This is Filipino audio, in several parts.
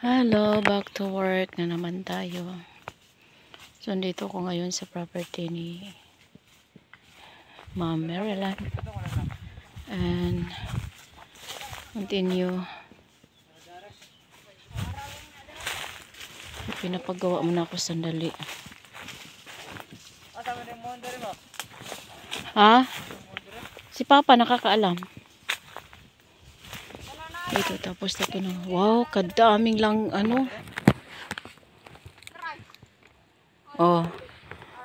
Hello, back to work na naman tayo. So, dito ko ngayon sa property ni Ma'am Maryland. And, continue. Pinapagawa muna ako sandali. Ha? Si Papa nakakaalam. Ito, tapos na kino. Wow, kadaming lang, ano. Oh.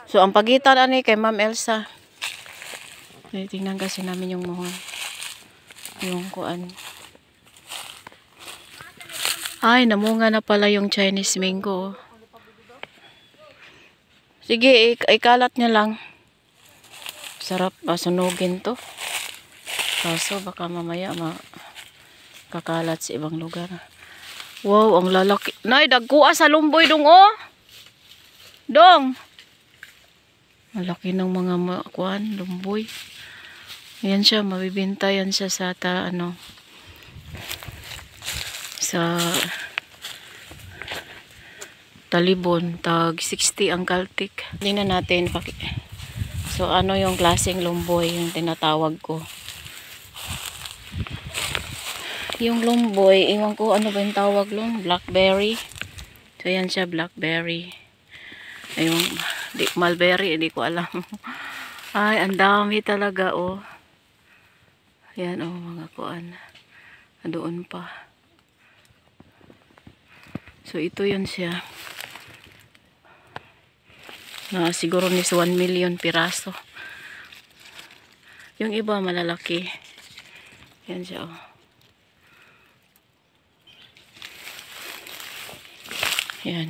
So, ang pagitan ani kay Ma'am Elsa. Tingnan kasi namin yung mga, yung kuan. Ay, namunga na pala yung Chinese mango. Sige, ikalat niya lang. Sarap, sunugin to. Kaso, baka mamaya kakalat sa ibang lugar. Wow, ang lalaki. Nay, dagkuha sa lumboy dong, oh. Dong. Malaki ng mga kuan, lumboy. Ayan siya, mabibinta yan siya sa sa Talibon, tag 60 ang kaltik. Tingnan natin. So, ano yung klaseng lumboy yung tinatawag ko. Yung lumboy, iwan ko ano ba yung tawag nun? Blackberry. So, yan siya, blackberry. Ayun, mulberry, hindi ko alam. Ay, ang dami talaga, oh. Yan, oh, mga kuan. Doon pa. So, ito yun siya. Na siguro nis 1 million piraso. Yung iba malalaki. Yan siya, oh. Yan.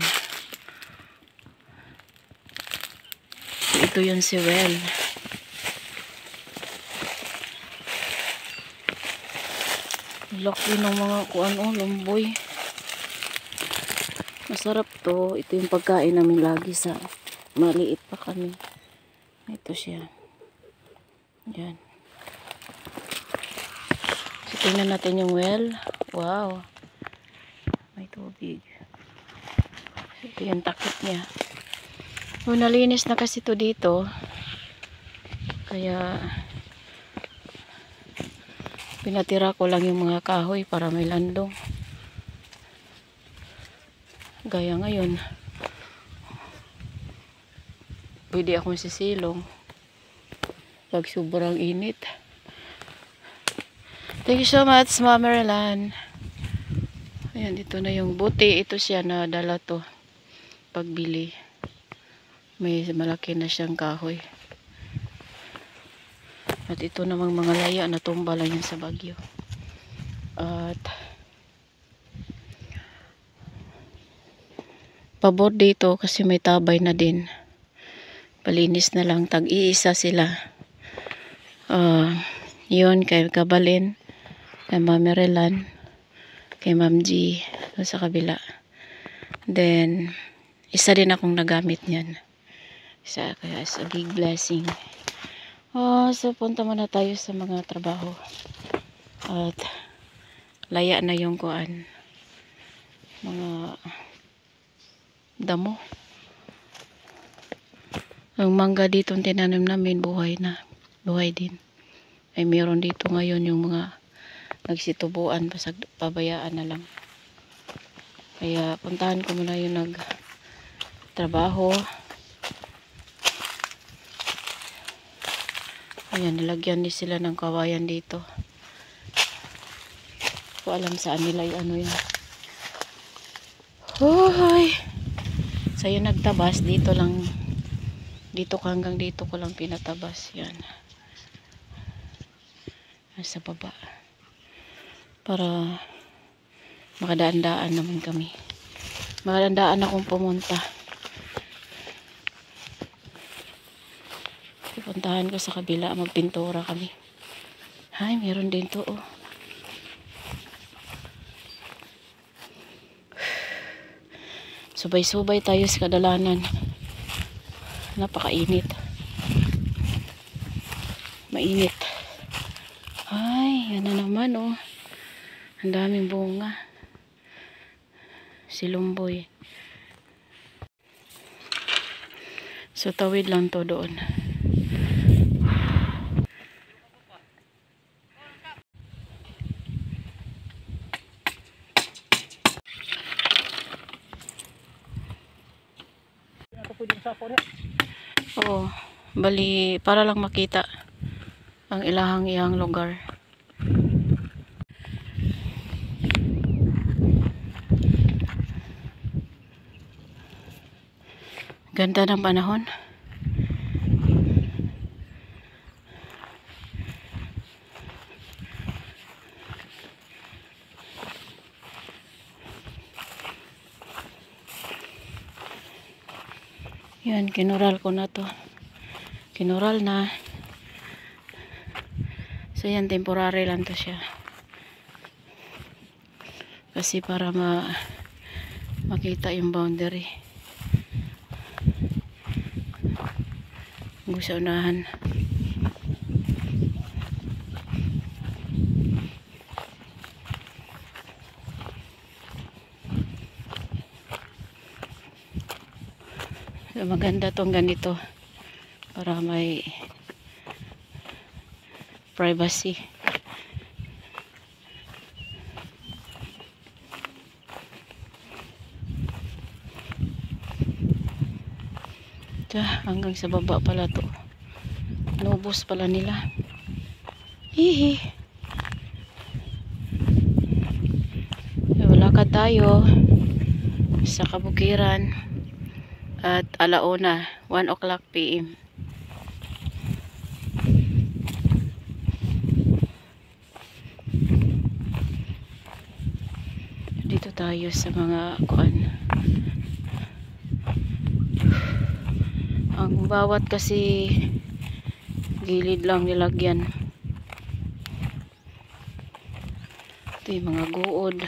Ito yun si Well. Laki ng mga kuan, oh, lumboy. Masarap to. Ito yung pagkain namin lagi sa maliit pa kami. Ito siya. Yan. So, tingnan natin yung well. Wow. May tubig. Ito yung takip niya. Oh, nalinis na kasi to dito. Kaya pinatira ko lang yung mga kahoy para may landong. Gaya ngayon. Pwede akong sisilong. Pag sobrang init. Thank you so much, Ma'am Maryland. Ayan, dito na yung buti. Ito siya na dala to. Pagbili. May malaki na siyang kahoy. At ito namang mga laya na tumba lang yan sa bagyo. At pabor dito kasi may tabay na din. Palinis na lang. Tag-iisa sila. Yun kay Kabalin, kay Ma'am Maryland, kay Ma'am G sa kabila. Then isa din akong nagamit niyan. Kaya it's a big blessing. So punta muna tayo sa mga trabaho. At laya na yung kuan. Mga damo. Ang mangga dito tinanim namin buhay na. Buhay din. Ay meron dito ngayon yung mga nagsitubuan, pabayaan na lang. Kaya puntahan ko muna yung nagtrabaho. Ayan, nilagyan din sila ng kawayan dito. Ko alam saan nila yung ano yan. Hoy! So yung nagtabas dito lang, dito hanggang dito ko lang pinatabas. Yan. Sa baba. Para makadaan-daan naman kami. Makadaan-daan akong pumunta. Pupuntahan ko sa kabila, magpintura kami. Ay, meron din to, oh. Subay-subay tayo sa kadalanan. Napakainit. Mainit. Ay, yan na naman, oh. Ang daming bunga. si Lumboy. So tawid lang to doon. Oo, bali para lang makita ang iyang lugar. Ganda ng panahon. Yan, kinural ko na to. Kinural na. So yan, temporary lang to siya. Kasi para makita yung boundary. Gusto unahan. So, maganda tong ganito para may privacy. Hanggang sa baba pala to. Nubos pala nila. Hihi. Lakad tayo sa kabukiran at alauna, 1 o'clock PM. Dito tayo sa mga kuan. Ang bawat kasi gilid lang nilagyan. Ito yung mga guod.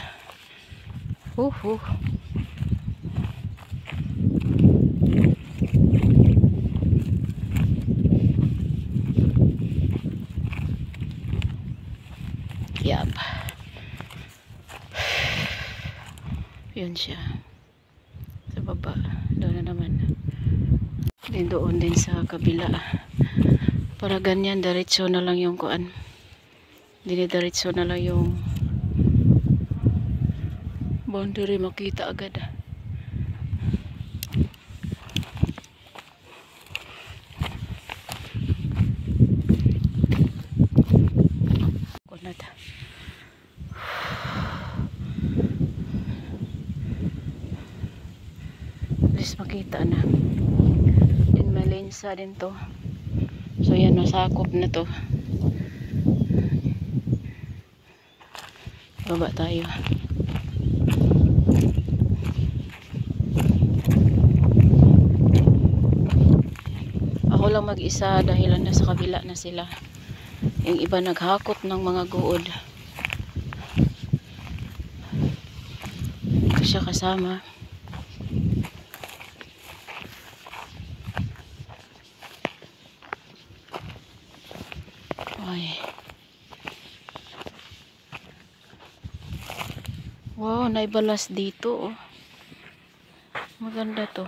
Yap. Yun siya. Sa baba. Doon na naman. Din doon din sa kabila. Para ganyan, diretso na lang yung kuan. Dinidiretso na lang yung boundary, makita agad. Kunat. At least makita na. Din malensa din to. So yan, masakop na to. Baba tayo. Ako lang mag-isa dahil nasa kabila na sila. Yung iba naghakop ng mga guod. Ito siya kasama. Ay. Wow, naibalas dito. Oh. Maganda to.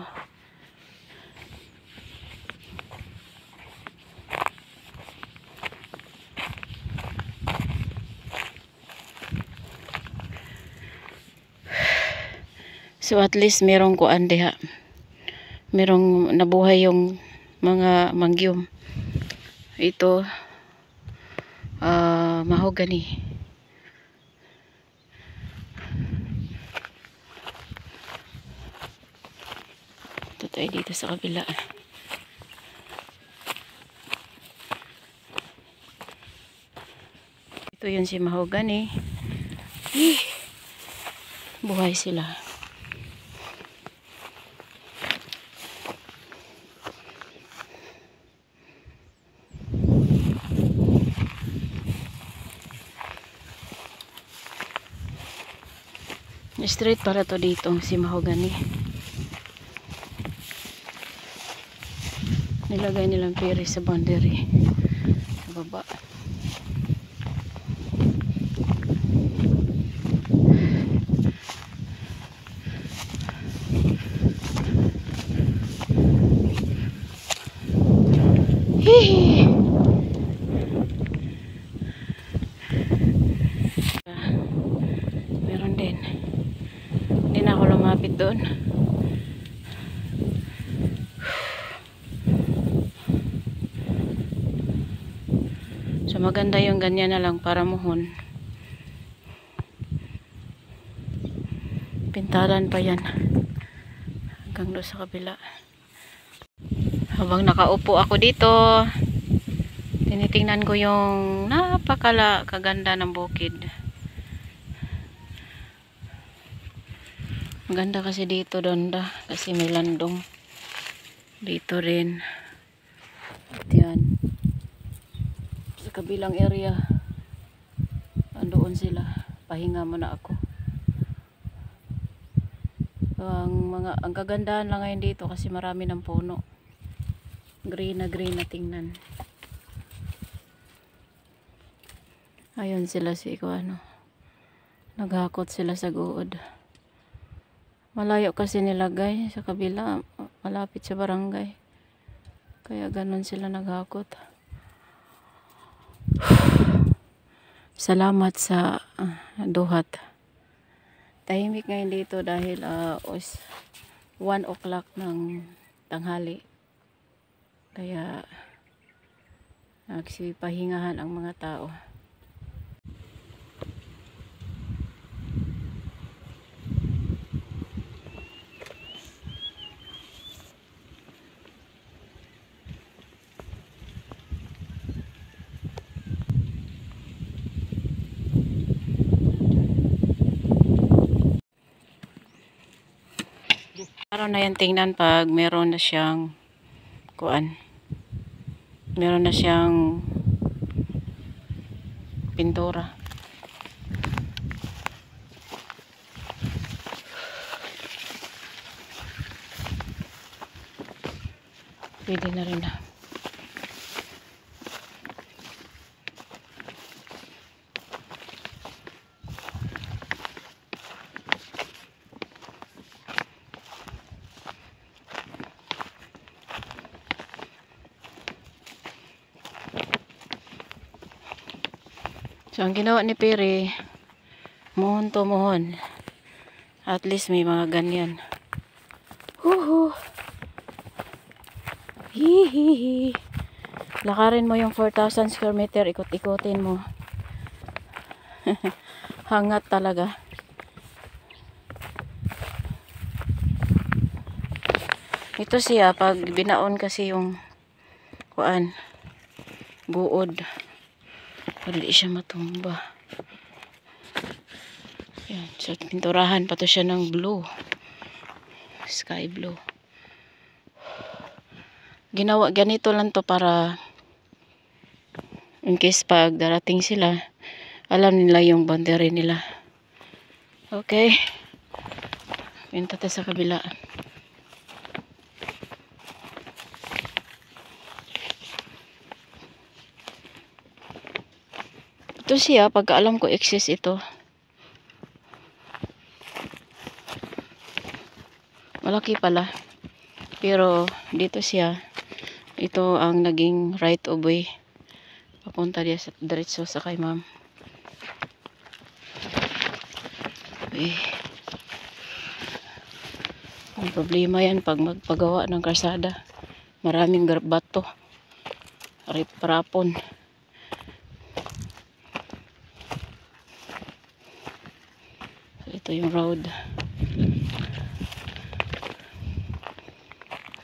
So at least merong kuan diha. Merong nabuhay yung mga mangyum. Ito mahogany. Ito tayo dito sa kabila. Ito yun si mahogany. Buhay sila. Straight para to dito si mahogany. Nilagay nilang piri sa boundary sa baba. doon. So maganda yung ganyan na lang para muhon. Pintalan pa yan hanggang doon sa kabila. Habang nakaupo ako dito, tinitingnan ko yung kaganda ng bukid. Maganda kasi dito, Donda, kasi may landong dito rin. At yan, sa kabilang area, andoon sila. Pahinga muna ako. Ang kagandahan lang ngayon dito kasi marami ng puno. Green na tingnan. Ayun sila naghakot sila sa guod. Malayo kasi nilagay sa kabila, malapit sa barangay. Kaya ganun sila naghakot. Salamat sa duhat. Tahimik ngayon dito dahil 1 o'clock ng tanghali. Kaya nagsipahingahan ang mga tao. Araw na yan tingnan pag meron na siyang pintura. Pwede na rin na. So, ang ginawa ni Pere, muhon to muhon. At least may mga ganyan. Huhu. Hihihi. Lakarin mo yung 4,000 square meter, ikot-ikotin mo. Hangat talaga. Ito siya, pag binaon kasi yung guod. Hindi siya matumba. Yan. So, pinturahan pa to siya ng blue. Sky blue. Ginawa, ganito lang to para in case pag darating sila, alam nila yung boundary nila. Okay. Pinta tayo sa kabila. Ito siya, pagka alam ko excess ito. Malaki pala. Pero dito siya, ito ang naging right of way. Papunta diya diretso sa kay ma'am. Ang problema yan pag magpagawa ng karsada. Maraming bato. Riprapon. Ito yung road.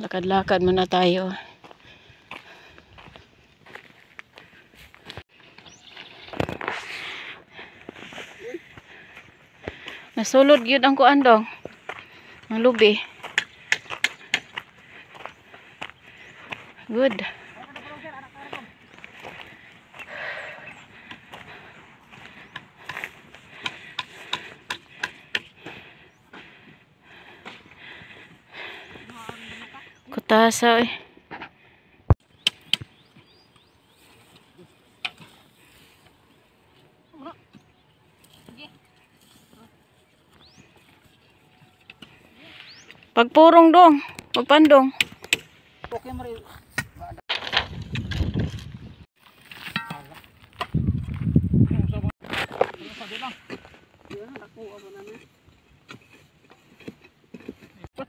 Lakad-lakad muna tayo. Nasulod yun ang kuandong. Ang lubi. Good. Kutasa eh. Pagpurong dong, pagpandong. Okay, mari.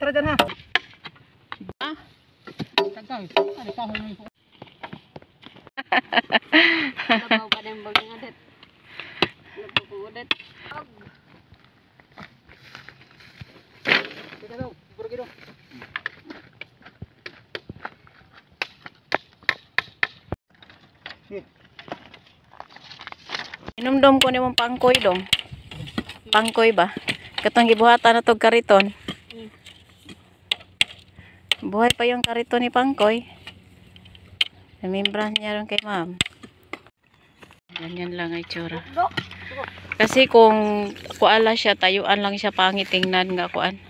extra dyan ha. Ah? Tagkang. Ano ka mo yung Nabaw pa din bagang adet. Nagpupudet. Teka daw, siguro gino. Inumdom ko ni mong pangkoy dong. Pangkoy ba? Katong gibuhatan na tog kariton. Buhay pa yung kariton ni Pangkoy. Namembran niya rin kay ma'am. Ganyan lang ay tsura. Kasi kung kuala siya, tayuan lang siya pangit tingnan nga kuan.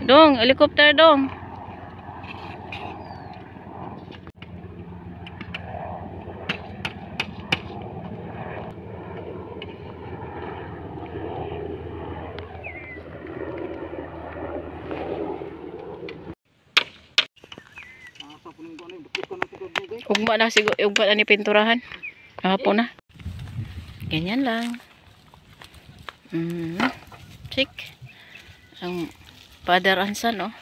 Dong, helicopter dong. Ugma na siguro, ugma na ni pinturahan. Hapon na. Ganyan lang. Chick. Ang father and son, oh.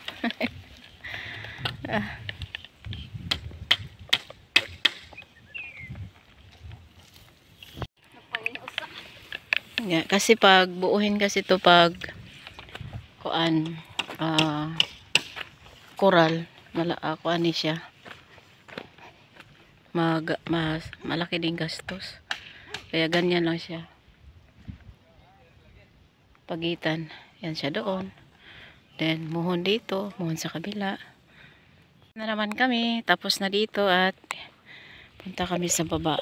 Yeah, kasi pag buuhin kasi to pag kuan coral kuan ni siya malaki din gastos, kaya ganyan lang siya pagitan. Yan siya doon, then muhon dito, muhon sa kabila na naman kami, tapos na dito at punta kami sa baba.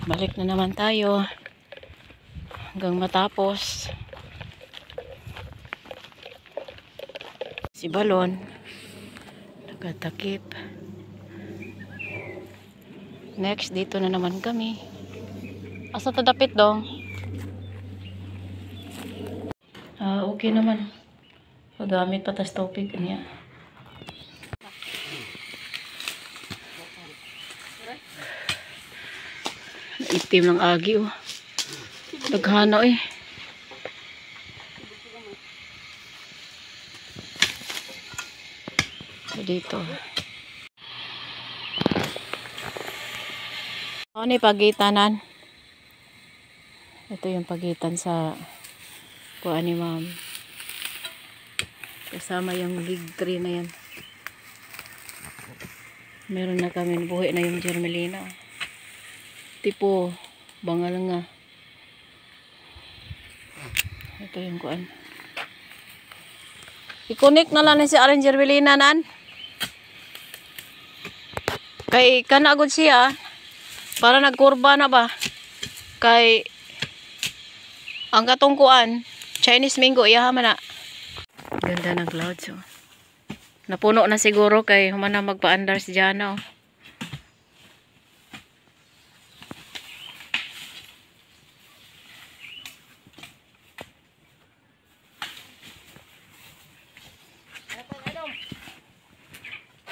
Balik na naman tayo hanggang matapos. Si Balon nagatakip. Next, dito na naman kami. Asa tadapit dong? Okay naman. Pagamit patas topik niya. Itim ng agi, oh. Daghana, eh. Dito. Ano yung pagitanan? Ito yung pagitan sa kuan ni ma'am. Kasama yung big tree na yan. Meron na kami, buhay na yung germelina. Tipo, bangal nga. Ito yung kuan. I-connect na lang si Aren germelina nan. Kay kanagod siya. Para nagkurba na ba? Kay ang katungkuan, Chinese mango, iyahaman na. Ganda ng clouds, oh. Napuno na siguro kay humana magpa-andar si Jana, oh.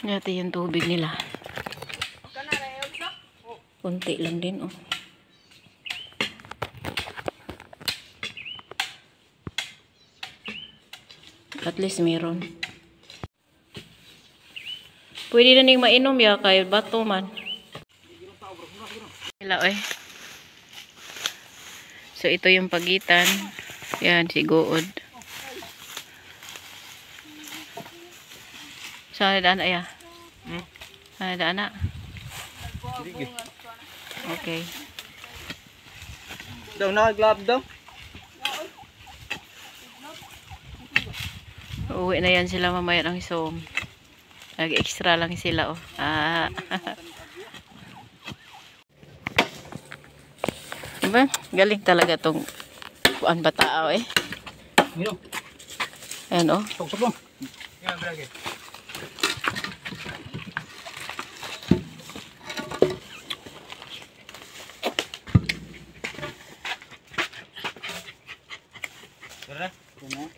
Ito yung tubig nila. Kunti lang din, oh. At least meron. Pwede na ning mainom ya kay bato man. Hila, eh. So ito yung pagitan. Yan si Good. Saan daan aya? Saan daan na? Okay. Daw naka-glove daw. Uuwi na yan sila mamaya ng isom. Nag-extra lang sila, oh. Diba? Galing talaga tong kuan batao, eh. Ayan, oh. Sok-sok. Yan, brage.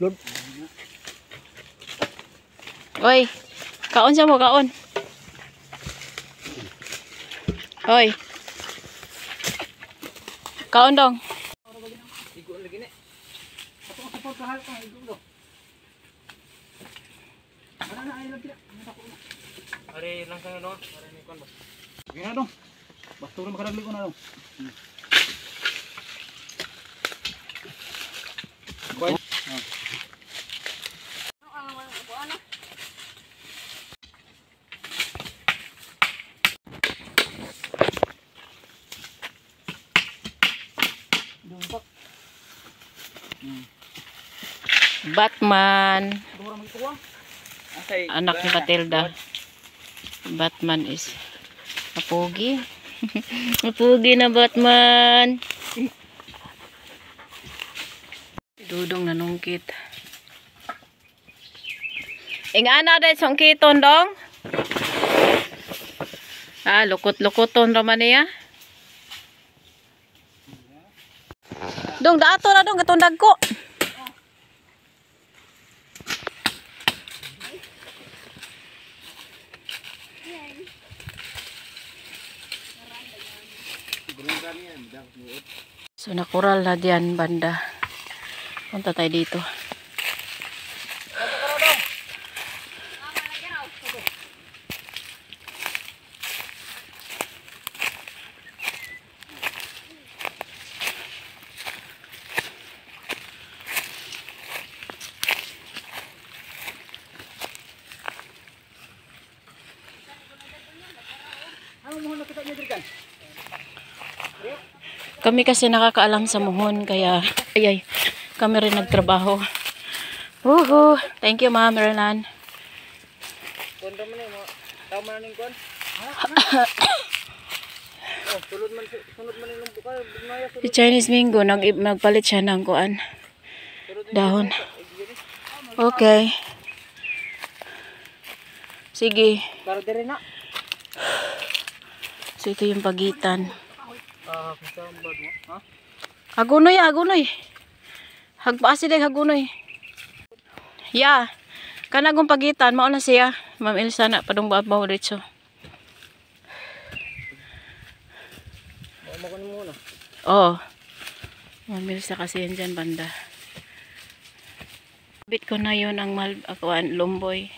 Lord. Oy, kaon siya mo, kaon. Oy, Kaon dong. Igo lagi ni. Sapor kahal ka igo do. Ana ay lagi. Are lang kang ano? Are ni kon ba? Gina dong. Basto ra makadagli ko na dong. Boy. Batman. Asay. Anak ni Matilda. Batman is mapugi. Mapugi na Batman. Dudong nanungkit. Ingana dahil songkiton dong. Lukot-lukoton raman niya. Dong, daato na dong, katundag ko. So, nakural na diyan, banda. Punta tayo dito. Kami kasi nakakaalam sa muhon, kaya kami rin nagtrabaho. Woohoo! Thank you, Ma'am Merlan. Kon ra man ni mo. Taw man ning kon. Oh, sunod man ning bukal, bugmaya Si Chinese Mingo, nagpalit siya ng kuan. Dahon. Okay. Sige. Para dire na. So, ito yung pagitan. Kasambag mo. Ha? Hagunoy, hagunoy. Hagpaasidig, hagunoy. Yeah. Kanagong pagitan, mauna siya. Ma'am Elsa na, padong babaw dito. Makon mo na. Oo. Ma'am Elsa kasi yan dyan, banda. Bit ko na yun ang lumboy.